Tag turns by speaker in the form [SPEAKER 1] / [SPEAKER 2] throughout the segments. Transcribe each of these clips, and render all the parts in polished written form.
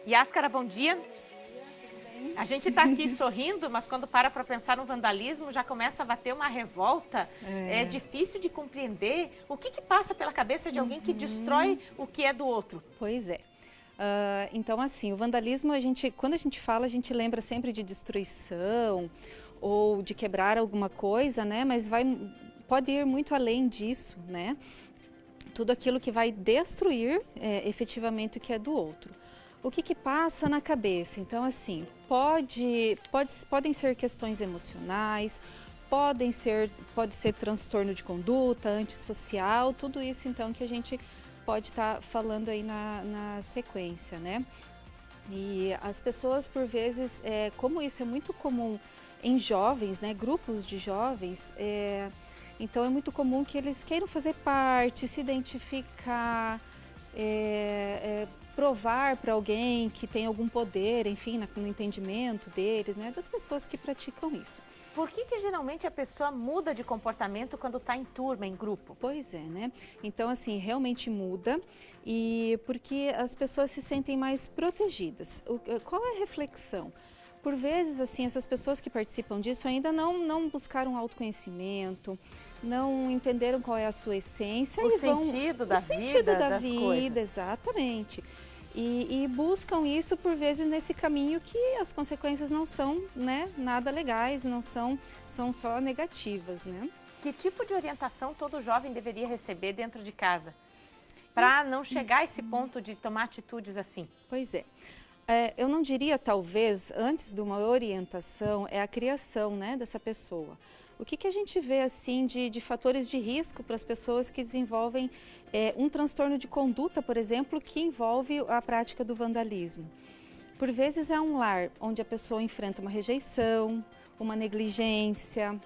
[SPEAKER 1] Yáscara, bom dia. A gente está aqui sorrindo, mas quando para pensar no vandalismo, já começa a bater uma revolta. É difícil de compreender o que passa pela cabeça de alguém que destrói o que é do outro.
[SPEAKER 2] Pois é. Então, assim, o vandalismo, quando a gente fala, a gente lembra sempre de destruição ou de quebrar alguma coisa, né? Mas pode ir muito além disso, né? Tudo aquilo que vai destruir efetivamente o que é do outro. O que passa na cabeça? Então, assim, podem ser questões emocionais, pode ser transtorno de conduta, antissocial, tudo isso então que a gente pode estar falando aí na sequência, né? E as pessoas, por vezes, como isso é muito comum em jovens, né, grupos de jovens, então é muito comum que eles queiram fazer parte, se identificar, provar para alguém que tem algum poder, enfim, no entendimento deles, né, das pessoas que praticam isso.
[SPEAKER 1] Por que geralmente a pessoa muda de comportamento quando está em turma, em grupo?
[SPEAKER 2] Pois é, né? Então, assim, realmente muda e porque as pessoas se sentem mais protegidas. Qual é a reflexão? Por vezes, assim, essas pessoas que participam disso ainda não buscaram autoconhecimento, não entenderam qual é a sua essência.
[SPEAKER 1] O sentido da vida, das coisas.
[SPEAKER 2] Exatamente. E buscam isso, por vezes, nesse caminho que as consequências não são, né, nada legais, são só negativas, né?
[SPEAKER 1] Que tipo de orientação todo jovem deveria receber dentro de casa para não chegar a esse ponto de tomar atitudes assim?
[SPEAKER 2] Pois é. Eu não diria, talvez, antes de uma orientação, é a criação, né, dessa pessoa. O que a gente vê assim de fatores de risco para as pessoas que desenvolvem um transtorno de conduta, por exemplo, que envolve a prática do vandalismo? Por vezes é um lar onde a pessoa enfrenta uma rejeição, uma negligência,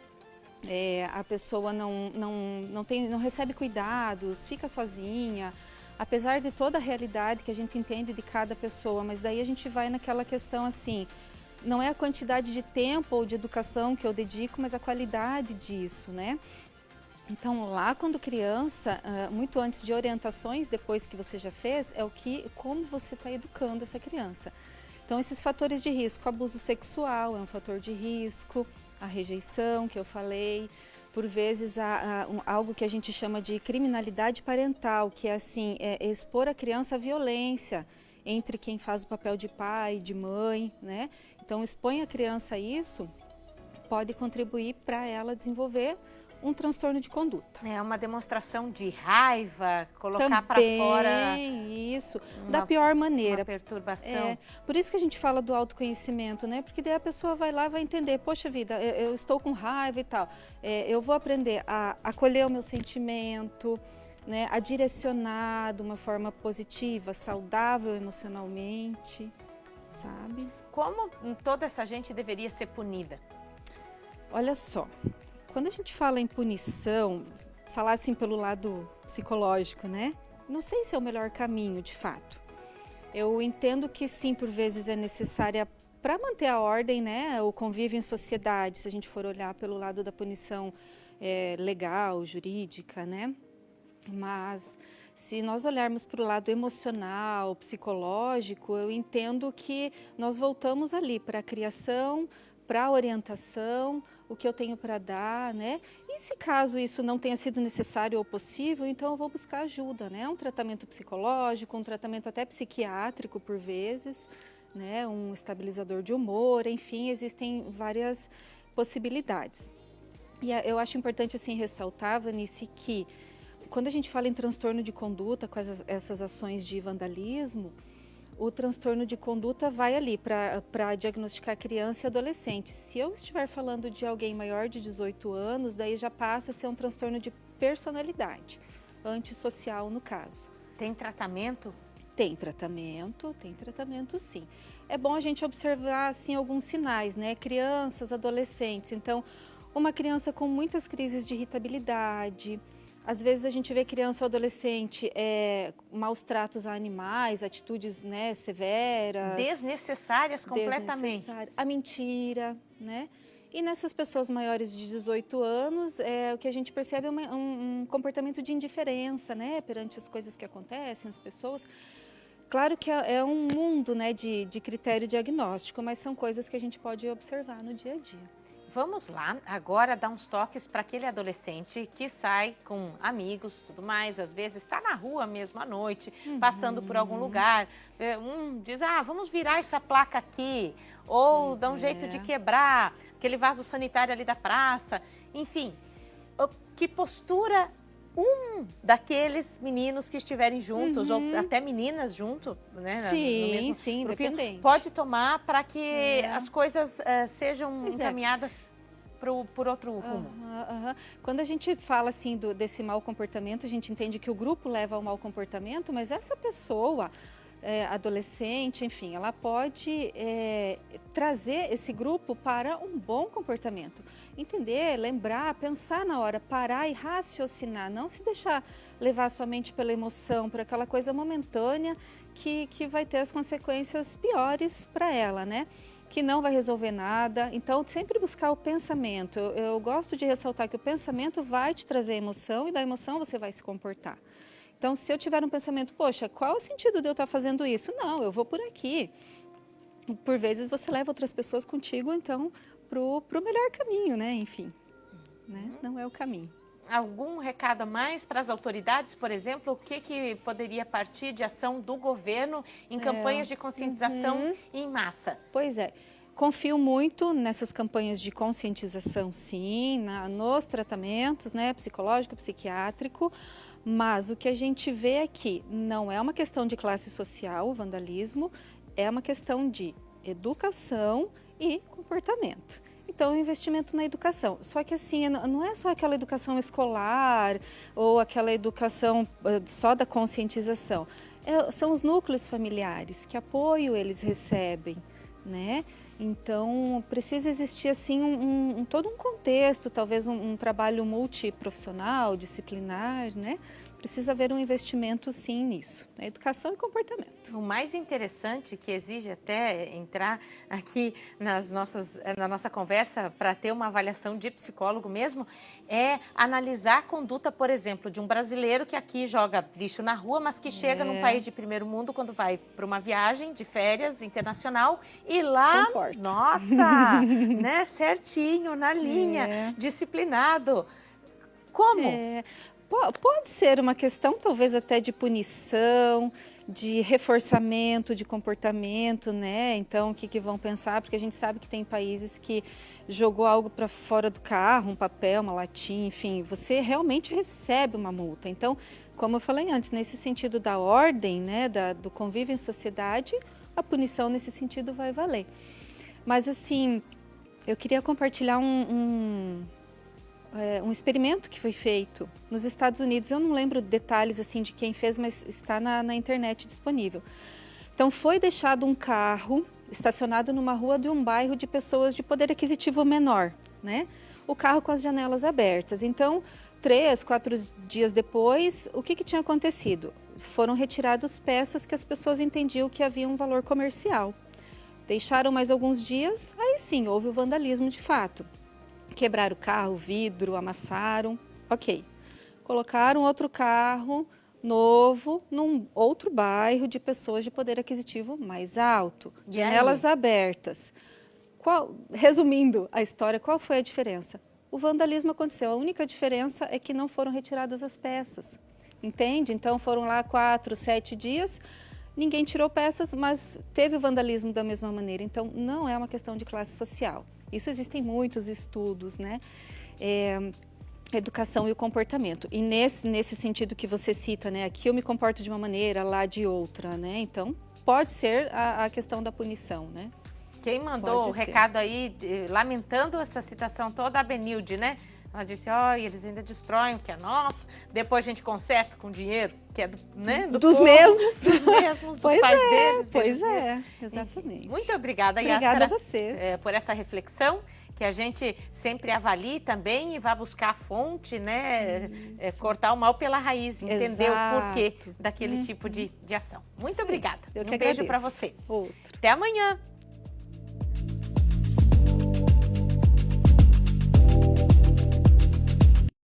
[SPEAKER 2] a pessoa não recebe cuidados, fica sozinha, apesar de toda a realidade que a gente entende de cada pessoa, mas daí a gente vai naquela questão assim, não é a quantidade de tempo ou de educação que eu dedico, mas a qualidade disso, né? Então, lá quando criança, muito antes de orientações, depois que você já fez, como você está educando essa criança. Então, esses fatores de risco, abuso sexual é um fator de risco, a rejeição que eu falei, por vezes algo que a gente chama de criminalidade parental, que é assim, expor a criança à violência entre quem faz o papel de pai, de mãe, né? Então, expõe a criança a isso, pode contribuir para ela desenvolver um transtorno de conduta.
[SPEAKER 1] É uma demonstração de raiva, colocar para fora
[SPEAKER 2] isso, da pior maneira.
[SPEAKER 1] Uma perturbação.
[SPEAKER 2] Por isso que a gente fala do autoconhecimento, né? Porque daí a pessoa vai lá, vai entender, poxa vida, eu estou com raiva e tal. Eu vou aprender a acolher o meu sentimento, né? A direcionar de uma forma positiva, saudável emocionalmente, sabe?
[SPEAKER 1] Como toda essa gente deveria ser punida?
[SPEAKER 2] Olha só, quando a gente fala em punição, falar assim pelo lado psicológico, né? Não sei se é o melhor caminho, de fato. Eu entendo que sim, por vezes é necessária para manter a ordem, né? O convívio em sociedade, se a gente for olhar pelo lado da punição legal, jurídica, né? Mas se nós olharmos para o lado emocional, psicológico, eu entendo que nós voltamos ali para a criação, para a orientação, o que eu tenho para dar, né? E se caso isso não tenha sido necessário ou possível, então eu vou buscar ajuda, né? Um tratamento psicológico, um tratamento até psiquiátrico por vezes, né? Um estabilizador de humor, enfim, existem várias possibilidades. E eu acho importante assim ressaltar, Vanice, que quando a gente fala em transtorno de conduta com essas ações de vandalismo, o transtorno de conduta vai ali para diagnosticar criança e adolescente. Se eu estiver falando de alguém maior de 18 anos, daí já passa a ser um transtorno de personalidade, antissocial no caso.
[SPEAKER 1] Tem tratamento?
[SPEAKER 2] Tem tratamento sim. É bom a gente observar assim alguns sinais, né? Crianças, adolescentes. Então, uma criança com muitas crises de irritabilidade. Às vezes a gente vê criança ou adolescente maus tratos a animais, atitudes, né, severas.
[SPEAKER 1] Desnecessárias completamente.
[SPEAKER 2] A mentira, né? E nessas pessoas maiores de 18 anos, o que a gente percebe é um comportamento de indiferença, né, perante as coisas que acontecem, as pessoas. Claro que é um mundo, né, de critério diagnóstico, mas são coisas que a gente pode observar no dia a dia.
[SPEAKER 1] Vamos lá, agora dar uns toques para aquele adolescente que sai com amigos, tudo mais, às vezes está na rua mesmo à noite, passando por algum lugar, diz, vamos virar essa placa aqui, ou dá um jeito de quebrar aquele vaso sanitário ali da praça, enfim, que postura daqueles meninos que estiverem juntos, ou até meninas junto, né?
[SPEAKER 2] Sim, independente.
[SPEAKER 1] Pode tomar para que as coisas sejam encaminhadas por outro rumo.
[SPEAKER 2] Quando a gente fala assim desse mau comportamento, a gente entende que o grupo leva ao mau comportamento, mas essa pessoa, adolescente, enfim, ela pode trazer esse grupo para um bom comportamento. Entender, lembrar, pensar na hora, parar e raciocinar, não se deixar levar somente pela emoção, por aquela coisa momentânea que vai ter as consequências piores para ela, né? Que não vai resolver nada. Então, sempre buscar o pensamento. Eu gosto de ressaltar que o pensamento vai te trazer emoção e da emoção você vai se comportar. Então, se eu tiver um pensamento, poxa, qual é o sentido de eu estar fazendo isso? Não, eu vou por aqui. Por vezes você leva outras pessoas contigo, então, pro melhor caminho, né? Enfim, né? Não é o caminho.
[SPEAKER 1] Algum recado a mais para as autoridades, por exemplo? O que poderia partir de ação do governo em campanhas de conscientização em massa?
[SPEAKER 2] Pois é. Confio muito nessas campanhas de conscientização, sim, nos tratamentos, né, psicológico, psiquiátrico, mas o que a gente vê aqui não é uma questão de classe social, o vandalismo, é uma questão de educação e comportamento. Então, o investimento na educação. Só que assim, não é só aquela educação escolar ou aquela educação só da conscientização. São os núcleos familiares, que apoio eles recebem, né? Então, precisa existir assim todo um contexto, talvez um trabalho multiprofissional, disciplinar, né? Precisa haver um investimento, sim, nisso, na educação e comportamento.
[SPEAKER 1] O mais interessante, que exige até entrar aqui na nossa conversa para ter uma avaliação de psicólogo mesmo, é analisar a conduta, por exemplo, de um brasileiro que aqui joga lixo na rua, mas que chega num país de primeiro mundo quando vai para uma viagem de férias internacional e lá, nossa, né, certinho, na linha, disciplinado. Como?
[SPEAKER 2] Pode ser uma questão, talvez até de punição, de reforçamento de comportamento, né? Então, o que vão pensar? Porque a gente sabe que tem países que jogou algo para fora do carro, um papel, uma latinha, enfim, você realmente recebe uma multa. Então, como eu falei antes, nesse sentido da ordem, né, do convívio em sociedade, a punição nesse sentido vai valer. Mas, assim, eu queria compartilhar um experimento que foi feito nos Estados Unidos. Eu não lembro detalhes assim de quem fez, mas está na internet disponível. Então, foi deixado um carro estacionado numa rua de um bairro de pessoas de poder aquisitivo menor, né? O carro com as janelas abertas. Então, 3, 4 dias depois, o que tinha acontecido? Foram retiradas peças que as pessoas entendiam que havia um valor comercial. Deixaram mais alguns dias, aí sim, houve o vandalismo de fato. Quebraram o carro, o vidro, amassaram, ok. Colocaram outro carro novo num outro bairro de pessoas de poder aquisitivo mais alto, janelas abertas. Resumindo a história, qual foi a diferença? O vandalismo aconteceu, a única diferença é que não foram retiradas as peças, entende? Então foram lá 4, 7 dias, ninguém tirou peças, mas teve o vandalismo da mesma maneira. Então não é uma questão de classe social. Isso existem muitos estudos, né? Educação e o comportamento. E nesse sentido que você cita, né? Aqui eu me comporto de uma maneira, lá de outra, né? Então, pode ser a questão da punição, né?
[SPEAKER 1] Quem mandou o recado aí, lamentando essa situação toda, a Benilde, né? Ela disse, eles ainda destroem o que é nosso, depois a gente conserta com dinheiro, que é
[SPEAKER 2] dos mesmos.
[SPEAKER 1] Dos mesmos, dos pais deles.
[SPEAKER 2] Pois é, exatamente.
[SPEAKER 1] Enfim, muito obrigada,
[SPEAKER 2] Yáscara. Obrigada a vocês.
[SPEAKER 1] Por essa reflexão, que a gente sempre avalie também e vá buscar a fonte, né? Cortar o mal pela raiz, entender o porquê daquele tipo de ação. Muito obrigada.
[SPEAKER 2] Eu que
[SPEAKER 1] beijo para você.
[SPEAKER 2] Outro.
[SPEAKER 1] Até amanhã.